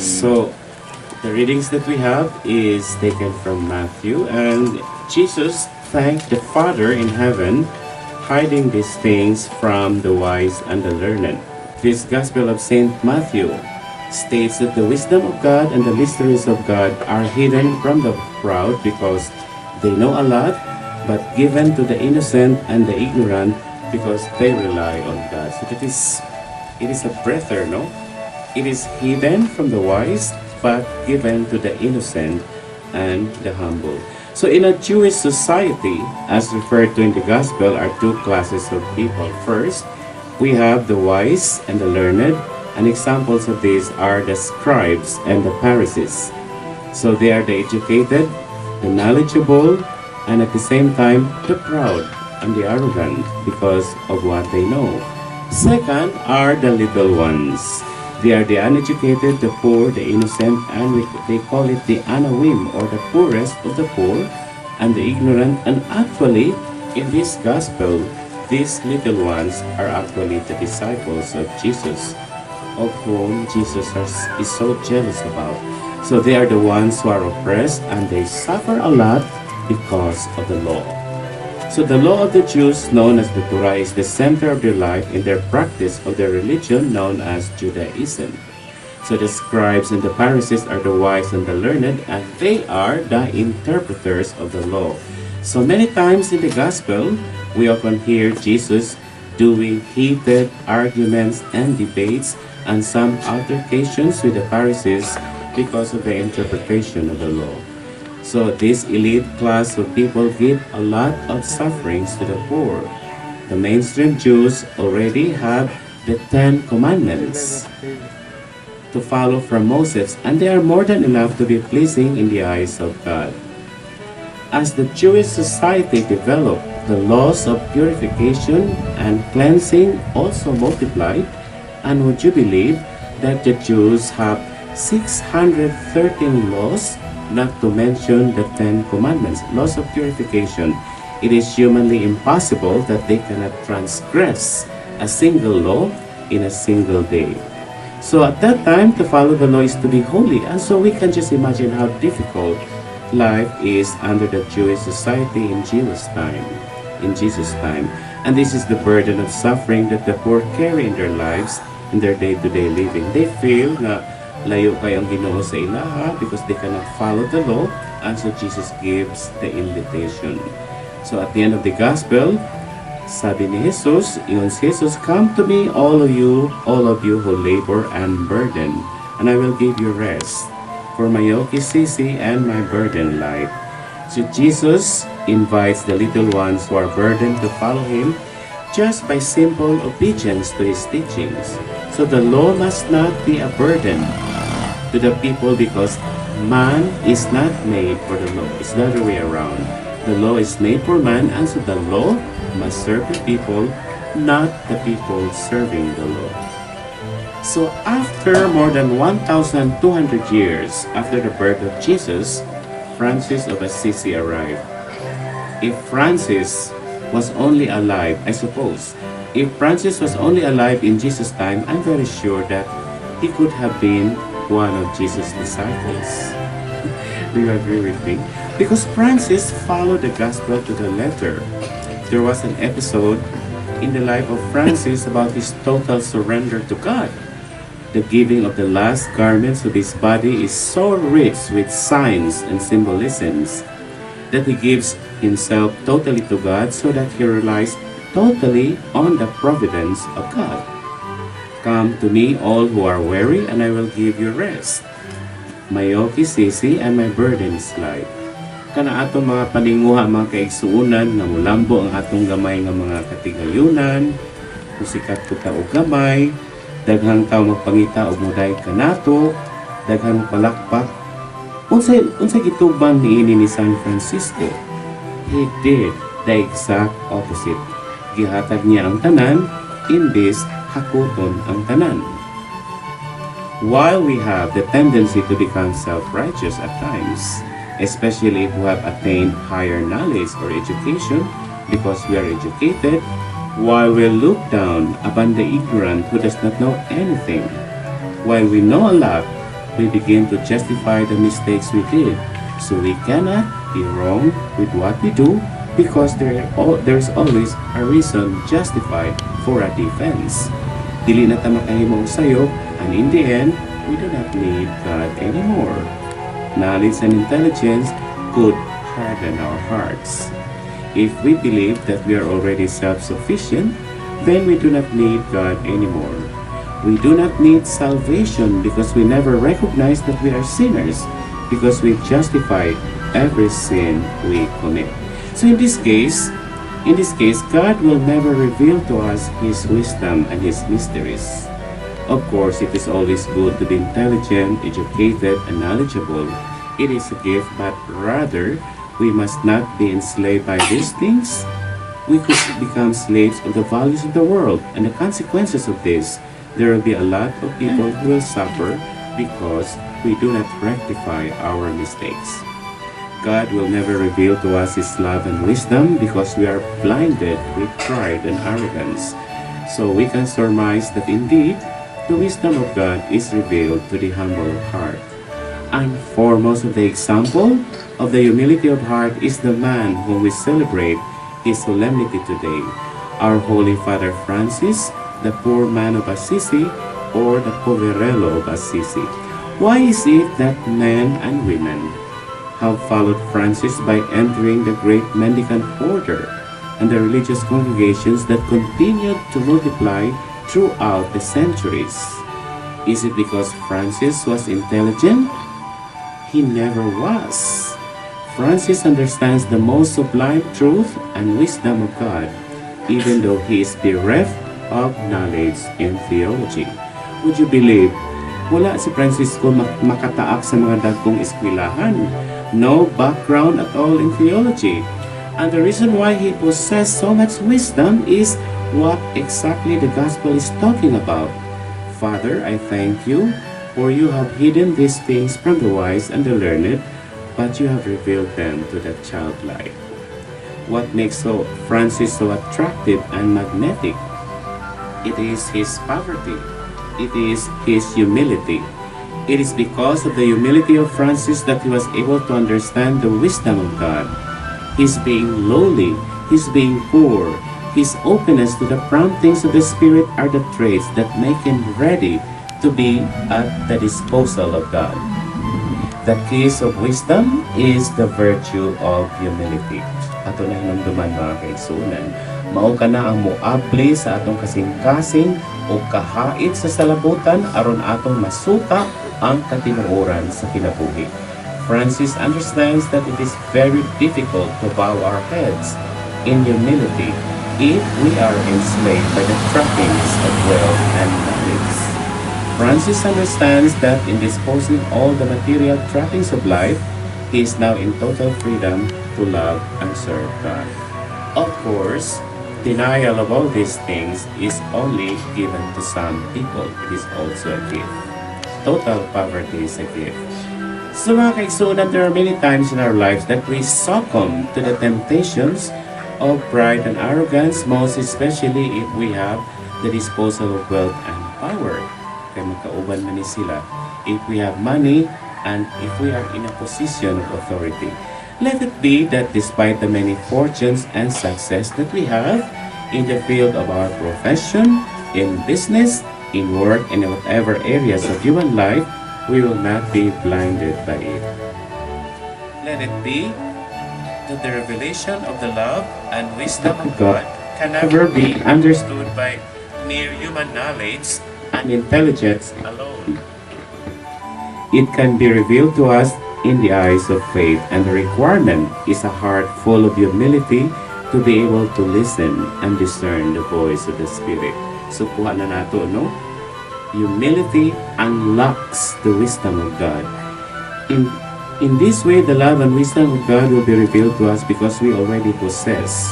So the readings that we have is taken from Matthew, and Jesus thanked the Father in heaven, hiding these things from the wise and the learned. This Gospel of St. Matthew states that the wisdom of God and the mysteries of God are hidden from the proud because they know a lot, but given to the innocent and the ignorant because they rely on God. So it is a breather, no? It is hidden from the wise, but given to the innocent and the humble. So in a Jewish society, as referred to in the Gospel, are two classes of people. First, we have the wise and the learned, and examples of these are the scribes and the Pharisees. So they are the educated, the knowledgeable, and at the same time, the proud and the arrogant because of what they know. Second are the little ones. They are the uneducated, the poor, the innocent, and they call it the anawim, or the poorest of the poor, and the ignorant. And actually, in this gospel, these little ones are actually the disciples of Jesus, of whom Jesus is so jealous about. So they are the ones who are oppressed, and they suffer a lot because of the law. So the law of the Jews, known as the Torah, is the center of their life in their practice of their religion, known as Judaism. So the scribes and the Pharisees are the wise and the learned, and they are the interpreters of the law. So many times in the Gospel, we often hear Jesus doing heated arguments and debates and some altercations with the Pharisees because of the interpretation of the law. So this elite class of people give a lot of sufferings to the poor. The mainstream Jews already have the 10 commandments to follow from Moses, and they are more than enough to be pleasing in the eyes of God. As the Jewish society developed, the laws of purification and cleansing also multiplied, and would you believe that the Jews have 613 laws, not to mention the 10 commandments, laws of purification. It is humanly impossible that they cannot transgress a single law in a single day. So at that time, to follow the law is to be holy, and so we can just imagine how difficult life is under the Jewish society in Jesus' time. And this is the burden of suffering that the poor carry in their lives, in their day-to-day living. They feel na layo kay ang Ginoo sa ilaha because they cannot follow the law, and so Jesus gives the invitation. So at the end of the gospel, sabi ni Jesus, ingon si Jesus, "Come to me, all of you who labor and burden, and I will give you rest. For my yoke is easy and my burden light." So Jesus invites the little ones who are burdened to follow Him just by simple obedience to His teachings. So the law must not be a burden to the people because man is not made for the law. It's the other way around. The law is made for man, and so the law must serve the people, not the people serving the law. So after more than 1,200 years after the birth of Jesus, Francis of Assisi arrived. If Francis was only alive, I suppose, if Francis was only alive in Jesus' time, I'm very sure that he could have been one of Jesus' disciples. Do you agree with me? Because Francis followed the gospel to the letter. There was an episode in the life of Francis about his total surrender to God. The giving of the last garments of his body is so rich with signs and symbolisms that he gives himself totally to God so that he relies totally on the providence of God. "Come to me, all who are weary, and I will give you rest. My yoke is easy and my burden is light." Kana atong mga paninguha, mga kaigsuunan, nga mulambo ang atong gamay nga mga katigayunan, musikat ko ta og gamay, daghang tao magpangita og muday kanato, daghang palakpak. Unsay gitubang niini ni San Francisco? He did the exact opposite. Gihatag niya ang tanan, imbes hakuton ang tanan. While we have the tendency to become self-righteous at times, especially if we have attained higher knowledge or education because we are educated, while we look down upon the ignorant who does not know anything, while we know a lot, we begin to justify the mistakes we did. So we cannot be wrong with what we do because there's always a reason justified for a defense. Dili na ta makahimong sayop, and in the end, we do not need God anymore. Knowledge and intelligence could harden our hearts. If we believe that we are already self-sufficient, then we do not need God anymore. We do not need salvation because we never recognize that we are sinners, because we justify every sin we commit. So in this case, God will never reveal to us His wisdom and His mysteries. Of course, it is always good to be intelligent, educated, and knowledgeable. It is a gift, but rather, we must not be enslaved by these things. We could become slaves of the values of the world, and the consequences of this, there will be a lot of people who will suffer because we do not rectify our mistakes. God will never reveal to us His love and wisdom because we are blinded with pride and arrogance. So we can surmise that indeed, the wisdom of God is revealed to the humble heart. And foremost of the example of the humility of heart is the man whom we celebrate his solemnity today, our Holy Father Francis, the poor man of Assisi, or the poverello of Assisi. Why is it that men and women have followed Francis by entering the great mendicant order and the religious congregations that continued to multiply throughout the centuries? Is it because Francis was intelligent? He never was. Francis understands the most sublime truth and wisdom of God, even though he is bereft of knowledge in theology. Would you believe, wala si Francisco makataak sa mga dagkong eskwelahan. No background at all in theology. And the reason why he possessed so much wisdom is what exactly the gospel is talking about. Father, I thank you, for you have hidden these things from the wise and the learned, but you have revealed them to the childlike. What makes Francis so attractive and magnetic? It is his poverty. It is his humility. It is because of the humility of Francis that he was able to understand the wisdom of God. His being lowly, his being poor, his openness to the promptings of the Spirit are the traits that make him ready to be at the disposal of God. The keys of wisdom is the virtue of humility. Ato na hinumduman mga kaigsunan. Mao ka na ang muabli sa atong kasing-kasing o kahait sa salabutan aron atong masuta ang katinuoran sa kinabuhi. Francis understands that it is very difficult to bow our heads in humility if we are enslaved by the trappings of wealth and knowledge. Francis understands that in disposing all the material trappings of life, he is now in total freedom to love and serve God. Of course, denial of all these things is only given to some people. It is also a gift. Total poverty is a gift. So mga kaigsunan, there are many times in our lives that we succumb to the temptations of pride and arrogance, most especially if we have the disposal of wealth and power. Kaya magkauban man ni sila. If we have money and if we are in a position of authority. Let it be that despite the many fortunes and success that we have in the field of our profession, in business, in work, and in whatever areas of human life, we will not be blinded by it. Let it be that the revelation of the love and wisdom of God can never be understood by mere human knowledge and intelligence alone. It can be revealed to us in the eyes of faith, and the requirement is a heart full of humility to be able to listen and discern the voice of the Spirit. So kuha na nato, no? Humility unlocks the wisdom of God. In this way, the love and wisdom of God will be revealed to us because we already possess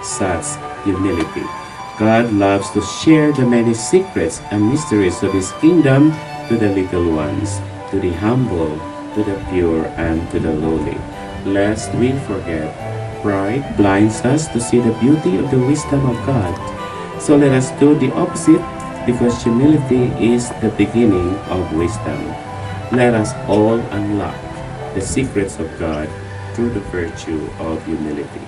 such humility. God loves to share the many secrets and mysteries of His kingdom to the little ones, to the humble, to the pure, and to the lowly. Lest we forget, pride blinds us to see the beauty of the wisdom of God. So let us do the opposite, because humility is the beginning of wisdom. Let us all unlock the secrets of God through the virtue of humility.